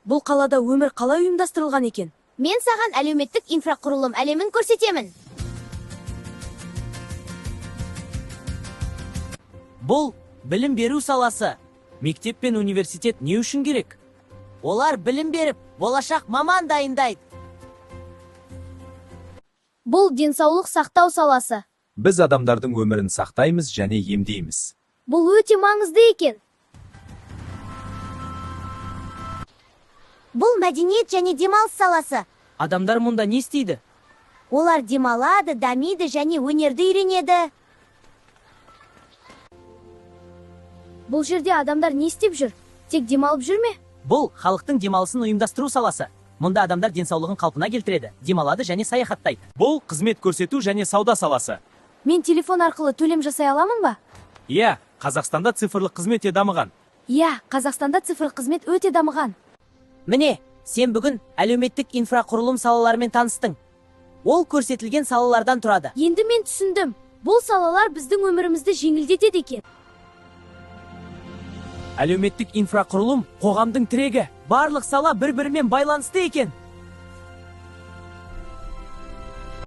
Бұл қалада өмір қалай ұйымдастырылған екен? Мен саған әлеуметтік инфрақұрылым әлемін көрсетемін. Бұл білім беру саласы. Мектеп пен университет не үшін керек? Олар білім беріп, болашақ маман дайындайды. Бұл денсаулық сақтау саласы. Біз адамдардың өмірін сақтаймыз және емдейміз. Бұл өте маңызды екен. Бұл мәдениет және демалыс саласы. Адамдар мұнда не істейді? Олар демалады, дамиды және өнерді үйренеді. Бұл жерде адамдар не істеп жүр? Тек демалып жүр ме? Бұл халықтың демалысын ұйымдастыру саласы. Мұнда адамдар денсаулығын қалпына келтіреді, демалады және саяхаттайды. Бұл қызмет көрсету және сауда саласы. Мен телефон арқылы төлем жасай аламын ба? Иә, Қазақстанда цифрлық қызмет дамыған. Иә, Қазақстанда цифрлық қызмет өте дамыған. Міне, сен бүгін әлеуметтік инфрақұрылым салаларымен таныстың. Ол көрсетілген салалардан тұрады. Енді мен түсіндім. Бұл салалар біздің өмірімізді жеңілдетеді екен. Әлеуметтік инфрақұрылым қоғамдың тірегі. Барлық сала бір-бірімен байланысты екен.